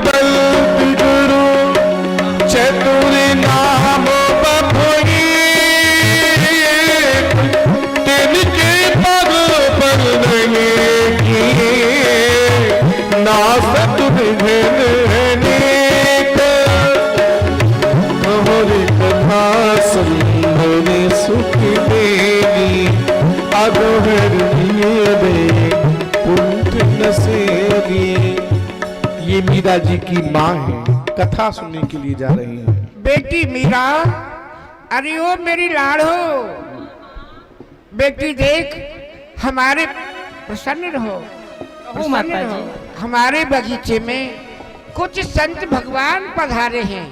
बल गुरु चतुर नाम बभुई तिनके पग पर नहीं किए ना सतुर्घन अनेक हरि कथा सुंदर सुख देवी अगोहर ये मीरा जी की माँ है, कथा सुनने के लिए जा रही है। बेटी मीरा, अरे ओ मेरी लाड़ो, बेटी देख हमारे प्रसन्न रहो, प्रसन्न रहो। हमारे बगीचे में कुछ संत भगवान पधारे हैं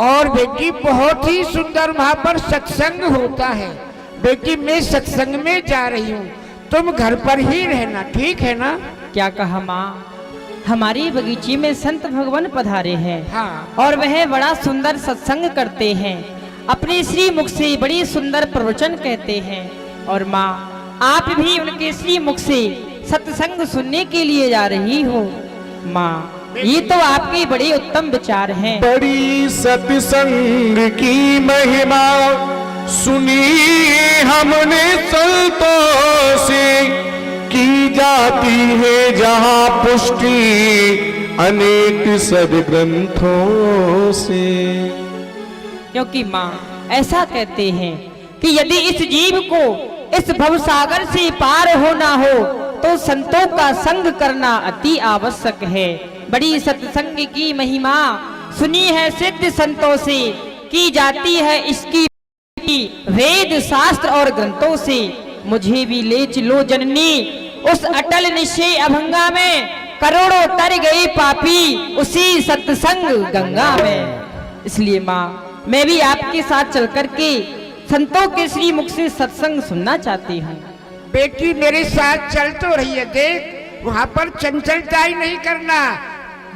और बेटी बहुत ही सुंदर वहां पर सत्संग होता है। बेटी मैं सत्संग में जा रही हूँ, तुम घर पर ही रहना, ठीक है ना? क्या कहा माँ? हमारी बगीचे में संत भगवान पधारे हैं। हाँ। और वह बड़ा सुंदर सत्संग करते हैं, अपने श्री मुख से बड़ी सुंदर प्रवचन कहते हैं। और माँ आप भी उनके श्री मुख से सत्संग सुनने के लिए जा रही हो। माँ ये तो आपके बड़े उत्तम विचार हैं। बड़ी सत्संग की महिमा सुनी हमने संतों से, की जाती है जहां पुष्टि अनेक सद्ग्रंथों से। क्योंकि माँ ऐसा कहते हैं कि यदि इस जीव को इस भवसागर से पार होना हो तो संतों का संग करना अति आवश्यक है। बड़ी सत्संग की महिमा सुनी है सिद्ध संतों से, की जाती है इसकी वेद शास्त्र और ग्रंथों से। मुझे भी ले चलो जननी उस अटल निश्चय अभंगा में, करोड़ों तर गई पापी उसी सत्संग गंगा में। इसलिए माँ मैं भी आपके साथ चल करके संतों के श्री मुख से सत्संग सुनना चाहती हूँ। बेटी मेरे साथ चल तो रही है, देख वहां पर चंचलता ही नहीं करना,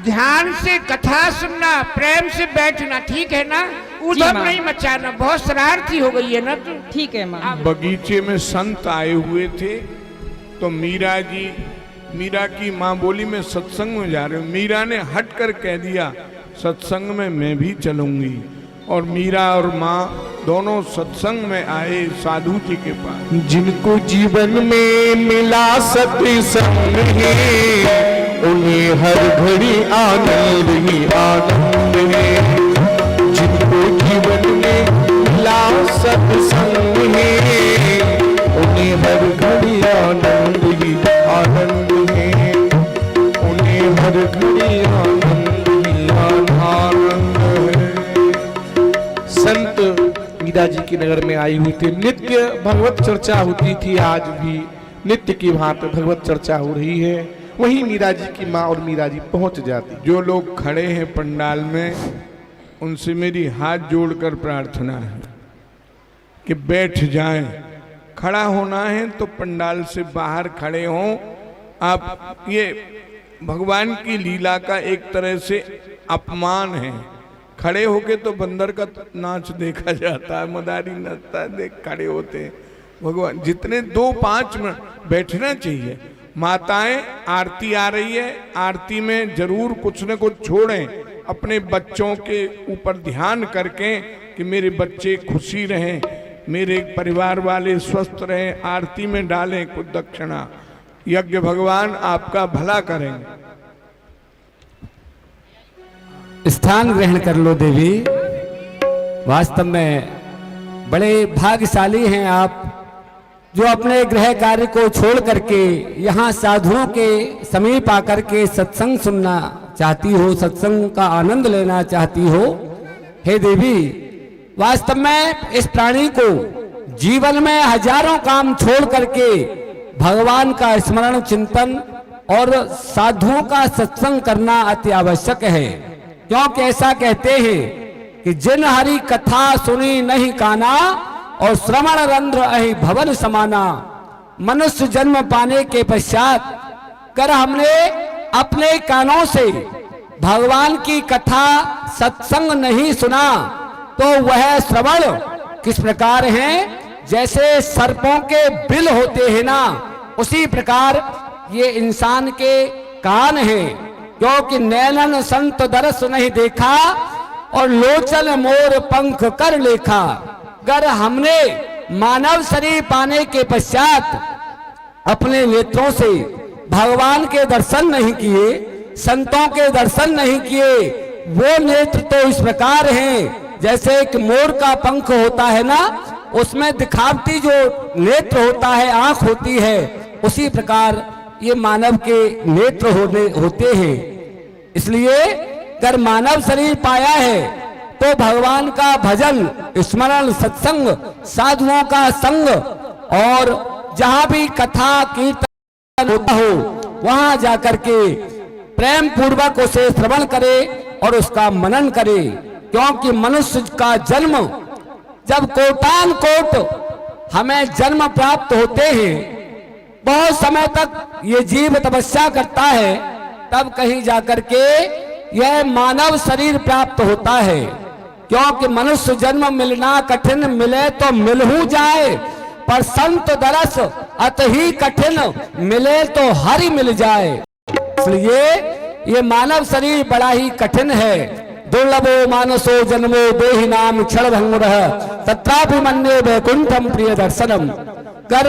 ध्यान से कथा सुनना, प्रेम से बैठना, ठीक है ना? उधर नहीं मचाना, बहुत शरारती हो गई है ना तू। ठीक है माँ। बगीचे में संत आए हुए थे तो मीरा की माँ बोली मैं सत्संग में जा रही हूँ। मीरा ने हट कर कह दिया सत्संग में मैं भी चलूंगी। और मीरा और माँ दोनों सत्संग में आए साधु जी के पास। जिनको जीवन में मिला सत्संग है उन्हें हर घड़ी आनंद ही आनंद है। जिनको जीवन में मिला सत्संग है उन्हें हर घड़ी आनंद ही आनंद है। उन्हें हर घड़ी आनंद ही आनंद है। संत मीरा जी के नगर में आई हुई थी, नित्य भगवत चर्चा होती थी, आज भी नित्य की भांति भगवत चर्चा हो रही है। वहीं मीरा जी की माँ और मीरा जी पहुंच जाती। जो लोग खड़े हैं पंडाल में उनसे मेरी हाथ जोड़कर प्रार्थना है कि बैठ जाएं। खड़ा होना है तो पंडाल से बाहर खड़े हों। आप ये भगवान की लीला का एक तरह से अपमान है। खड़े होके तो बंदर का नाच देखा जाता है, मदारी नाचता है, देख खड़े होते हैं। भगवान जितने 2-5 मिनट बैठना चाहिए। माताएं आरती आ रही है, आरती में जरूर कुछ न कुछ छोड़ें, अपने बच्चों के ऊपर ध्यान करके कि मेरे बच्चे खुशी रहें, मेरे परिवार वाले स्वस्थ रहें। आरती में डालें कुछ दक्षिणा। यज्ञ भगवान आपका भला करेंगे। स्थान ग्रहण कर लो देवी। वास्तव में बड़े भाग्यशाली हैं आप जो अपने गृह कार्य को छोड़ करके यहाँ साधुओं के समीप आकर के सत्संग सुनना चाहती हो, सत्संग का आनंद लेना चाहती हो। हे देवी, वास्तव में इस प्राणी को जीवन में हजारों काम छोड़ करके भगवान का स्मरण, चिंतन और साधुओं का सत्संग करना अति आवश्यक है। क्योंकि ऐसा कहते हैं कि जिन हरि कथा सुनी नहीं काना और श्रवण रंध्र अहि भवन समाना। मनुष्य जन्म पाने के पश्चात कर हमने अपने कानों से भगवान की कथा सत्संग नहीं सुना तो वह श्रवण किस प्रकार है, जैसे सर्पों के बिल होते हैं ना, उसी प्रकार ये इंसान के कान हैं। क्योंकि नैनन संत दरस नहीं देखा और लोचन मोर पंख कर लेखा। अगर हमने मानव शरीर पाने के पश्चात अपने नेत्रों से भगवान के दर्शन नहीं किए, संतों के दर्शन नहीं किए, वो नेत्र तो इस प्रकार हैं जैसे एक मोर का पंख होता है ना, उसमें दिखावटी जो नेत्र होता है, आंख होती है, उसी प्रकार ये मानव के नेत्र होते हैं। इसलिए अगर मानव शरीर पाया है तो भगवान का भजन, स्मरण, सत्संग, साधुओं का संग और जहां भी कथा कीर्तन होता हो वहां जाकर के प्रेम पूर्वक उसे श्रवण करे और उसका मनन करे। क्योंकि मनुष्य का जन्म जब कोटान कोट हमें जन्म प्राप्त होते हैं, बहुत समय तक ये जीव तपस्या करता है, तब कहीं जाकर के यह मानव शरीर प्राप्त होता है। क्योंकि मनुष्य जन्म मिलना कठिन, मिले तो मिलहू जाए, पर संत दरस अति कठिन, मिले तो हरि मिल जाए। इसलिए ये मानव शरीर बड़ा ही कठिन है। दुर्लभो मानसो जन्मो देहि नाम क्षण भंगुरः तत्रापि मन्ये वैकुंठम प्रिय दर्शनम। कर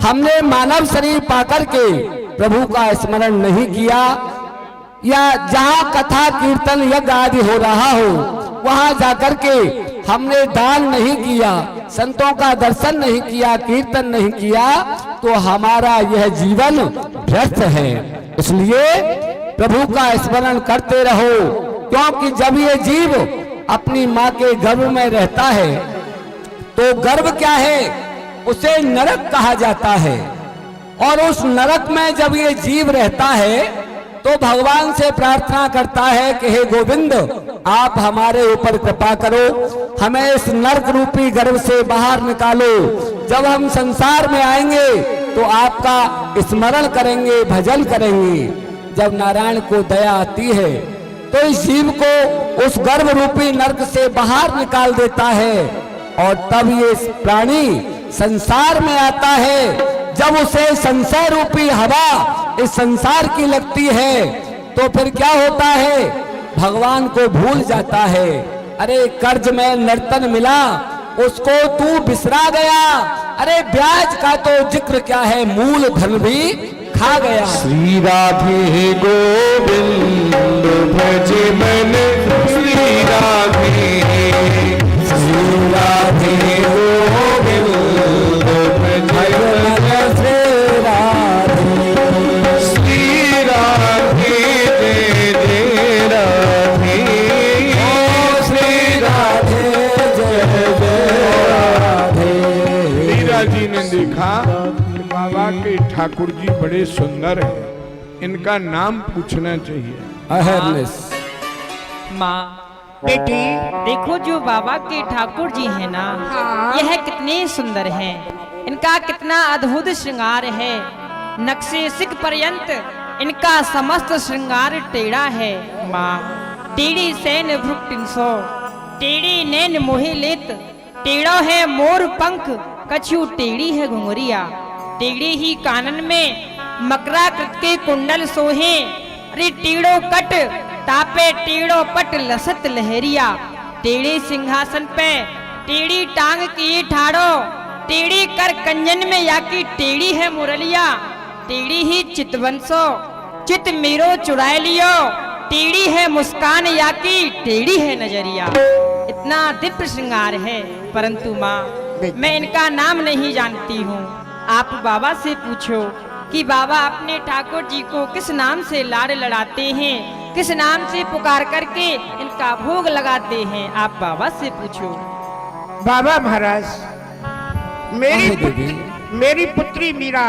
हमने मानव शरीर पाकर के प्रभु का स्मरण नहीं किया, या जहां कथा कीर्तन यज्ञ आदि हो रहा हो वहां जाकर के हमने दान नहीं किया, संतों का दर्शन नहीं किया, कीर्तन नहीं किया, तो हमारा यह जीवन व्यर्थ है। इसलिए प्रभु का स्मरण करते रहो। क्योंकि जब ये जीव अपनी माँ के गर्भ में रहता है तो गर्भ क्या है, उसे नरक कहा जाता है। और उस नरक में जब ये जीव रहता है तो भगवान से प्रार्थना करता है कि हे गोविंद, आप हमारे ऊपर कृपा करो, हमें इस नरक रूपी गर्भ से बाहर निकालो। जब हम संसार में आएंगे तो आपका स्मरण करेंगे, भजन करेंगे। जब नारायण को दया आती है तो इस जीव को उस गर्भ रूपी नरक से बाहर निकाल देता है और तब ये प्राणी संसार में आता है। जब उसे संसार रूपी हवा इस संसार की लगती है तो फिर क्या होता है, भगवान को भूल जाता है। अरे कर्ज में नर्तन मिला, उसको तू बिसरा गया। अरे ब्याज का तो जिक्र क्या है, मूल धन भी खा गया। श्री राधे गोविंद भज मन, श्री राधे श्री राधे गोविंद भज मन, श्री राधे जय जय राधे, श्री राधे जय जय राधे। मीरा जी ने देखा कि बाबा के ठाकुर जी बड़े सुंदर हैं, इनका नाम पूछना चाहिए। अहरनिश माँ बेटी, देखो जो बाबा के ठाकुर जी हैं ना, यह कितने सुंदर हैं, इनका कितना अद्भुत श्रृंगार है। नक्शे सिख पर्यंत इनका समस्त श्रृंगार टेढ़ा है। माँ टेढ़ी सैन भ्रुक्टिंसो, टेढ़ी नैन मोहे लेत, टेढ़ो है मोर पंख, कछु टेढ़ी है घुंघरिया। टेढ़ी ही कानन में मकराकृत के कुंडल सोहे, अरे टेढ़ो कट तापे टेढ़ो पट लसत लहरिया। टेढ़े सिंहासन पे टेढ़ी टांग की ठाड़ो, टेढ़ी कर कंजन में याकी टेढ़ी है मुरलिया। टेढ़ी ही चितवंशो चित मेरो चुराए लियो, टेढ़ी है मुस्कान याकी टेढ़ी है नजरिया। इतना दिव्य श्रृंगार है, परंतु माँ मैं इनका नाम नहीं जानती हूँ। आप बाबा से पूछो कि बाबा अपने ठाकुर जी को किस नाम से लाड़ लड़ाते हैं, किस नाम से पुकार करके इनका भोग लगाते हैं। आप बाबा से पूछो। बाबा महाराज, मेरी पुत्री मीरा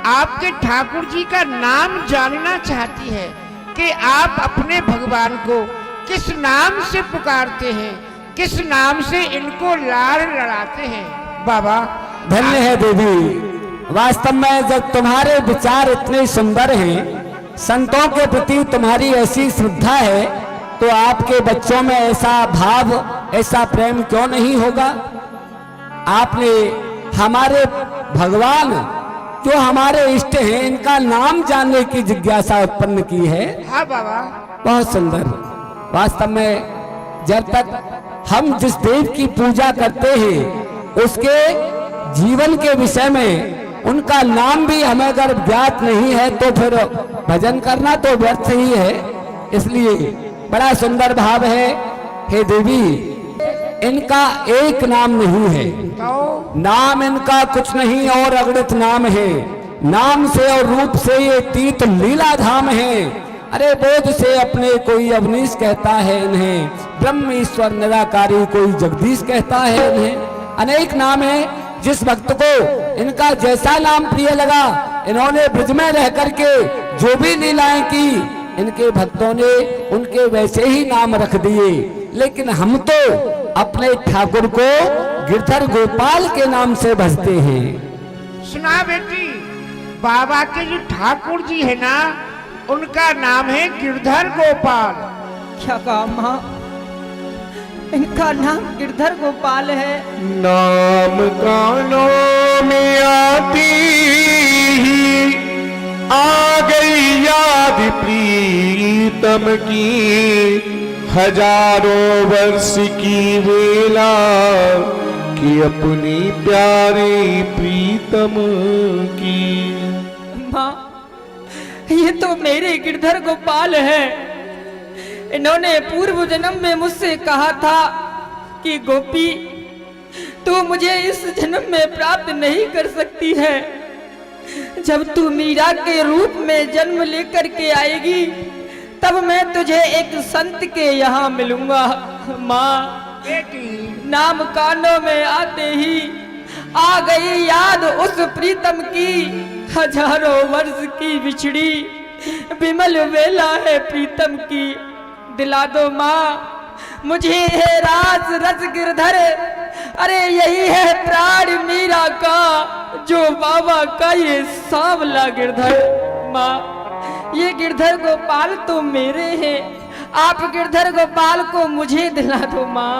आपके ठाकुर जी का नाम जानना चाहती है कि आप अपने भगवान को किस नाम से पुकारते हैं, किस नाम से इनको लाड़ लड़ाते हैं। बाबा धन्य है देवी। वास्तव में जब तुम्हारे विचार इतने सुंदर हैं, संतों के प्रति तुम्हारी ऐसी श्रद्धा है, तो आपके बच्चों में ऐसा भाव, ऐसा प्रेम क्यों नहीं होगा। आपने हमारे भगवान जो हमारे इष्ट हैं इनका नाम जानने की जिज्ञासा उत्पन्न की है। हाँ बाबा। बहुत सुंदर। वास्तव में जब तक हम जिस देव की पूजा करते हैं उसके जीवन के विषय में उनका नाम भी हमें अगर ज्ञात नहीं है तो फिर भजन करना तो व्यर्थ ही है। इसलिए बड़ा सुंदर भाव है। हे देवी, इनका एक नाम नहीं है, नाम इनका कुछ नहीं और अगणित नाम है। नाम से और रूप से ये तीत लीला धाम है। अरे बोध से अपने कोई अवनीश कहता है इन्हें, ब्रह्म ईश्वर निराकारी कोई जगदीश कहता है इन्हें। अनेक नाम है। जिस भक्त को इनका जैसा नाम प्रिय लगा इन्होंने ब्रज में रह करके जो भी लीलाएं की इनके भक्तों ने उनके वैसे ही नाम रख दिए। लेकिन हम तो अपने ठाकुर को गिरधर गोपाल के नाम से भजते हैं। सुना बेटी, बाबा के जो ठाकुर जी है ना उनका नाम है गिरधर गोपाल। क्या कहा माँ? इनका नाम गिरधर गोपाल है। नाम कानों में आती ही आ गई याद प्रीतम की, हजारों वर्ष की वेला कि अपनी प्यारी प्रीतम की। माँ, ये तो मेरे गिरधर गोपाल है। इन्होंने पूर्व जन्म में मुझसे कहा था कि गोपी तू मुझे इस जन्म में प्राप्त नहीं कर सकती है। जब तू मीरा के रूप में जन्म लेकर के आएगी तब मैं तुझे एक संत के यहाँ मिलूंगा। माँ, नाम कानों में आते ही आ गई याद उस प्रीतम की, हजारों वर्ष की बिछड़ी विमल वेला है प्रीतम की। दिला दो माँ मुझे है रास रस गिरधर, अरे यही है प्राण मीरा का, जो बाबा का ये सांवला गिरधर। माँ, ये गिरधर गोपाल तो मेरे हैं, आप गिरधर गोपाल को मुझे दिला दो। माँ,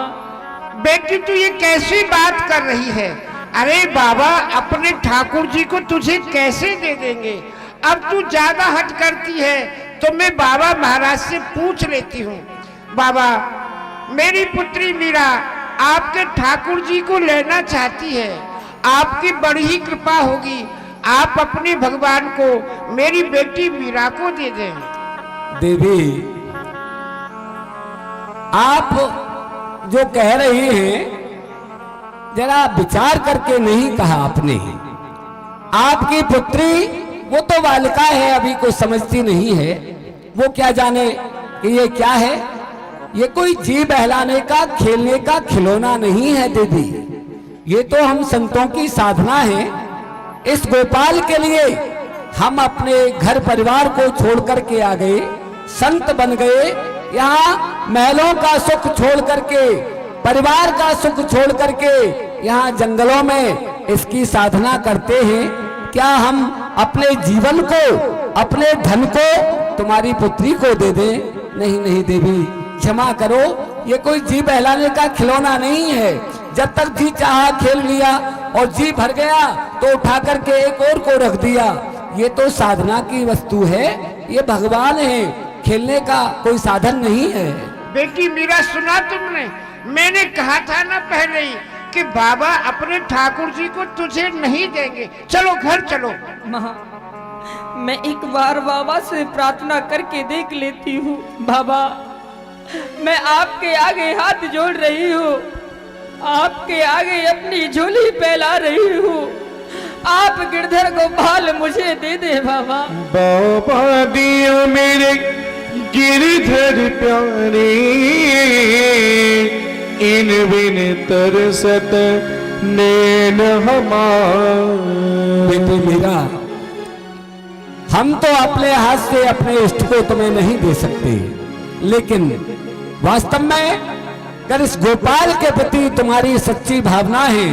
बेटी तू ये कैसी बात कर रही है? अरे बाबा अपने ठाकुर जी को तुझे कैसे दे देंगे? अब तू ज्यादा हट करती है तो मैं बाबा महाराज से पूछ लेती हूँ। बाबा, मेरी पुत्री मीरा आपके ठाकुर जी को लेना चाहती है, आपकी बड़ी ही कृपा होगी, आप अपने भगवान को मेरी बेटी मीरा को दे दें। देवी, आप जो कह रही हैं जरा विचार करके नहीं कहा आपने। आपकी पुत्री वो तो बालिका है, अभी कोई समझती नहीं है, वो क्या जाने कि ये क्या है। ये कोई जी बहलाने का खेलने का खिलौना नहीं है देवी, ये तो हम संतों की साधना है। इस गोपाल के लिए हम अपने घर परिवार को छोड़ करके आ गए, संत बन गए। यहाँ महलों का सुख छोड़ करके, परिवार का सुख छोड़ करके यहाँ जंगलों में इसकी साधना करते हैं। क्या हम अपने जीवन को, अपने धन को तुम्हारी पुत्री को दे दें? नहीं नहीं देवी, क्षमा करो, ये कोई जी बहलाने का खिलौना नहीं है। जब तक जी चाहा खेल लिया और जी भर गया तो उठा करके एक और को रख दिया। ये तो साधना की वस्तु है, ये भगवान है, खेलने का कोई साधन नहीं है। बेटी मीरा, सुना तुमने? मैंने कहा था ना पहले ही कि बाबा अपने ठाकुर जी को तुझे नहीं देंगे। चलो घर चलो। माँ, मैं एक बार बाबा से प्रार्थना करके देख लेती हूँ। बाबा, मैं आपके आगे हाथ जोड़ रही हूँ, आपके आगे अपनी झोली फैला रही हूँ, आप गिरधर गोपाल मुझे दे दे बाबा। बाबा दियो मेरे गिरधर प्यारे, इन बिन तरसत नैन हमारे। बेटी मीरा, हम तो अपने हाथ से अपने इष्ट को तुम्हें नहीं दे सकते, लेकिन वास्तव में अगर इस गोपाल के प्रति तुम्हारी सच्ची भावना है,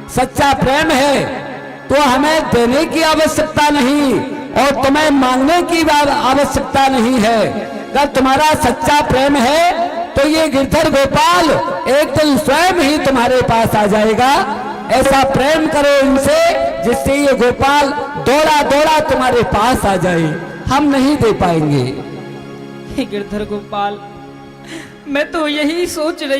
सच्चा प्रेम है, तो हमें देने की आवश्यकता नहीं और तुम्हें मांगने की आवश्यकता नहीं है। अगर तुम्हारा सच्चा प्रेम है तो ये गिरधर गोपाल एक दिन स्वयं ही तुम्हारे पास आ जाएगा। ऐसा प्रेम करो इनसे जिससे ये गोपाल दौड़ा दौड़ा तुम्हारे पास आ जाए, हम नहीं दे पाएंगे। हे गिरधर गोपाल, मैं तो यही सोच रही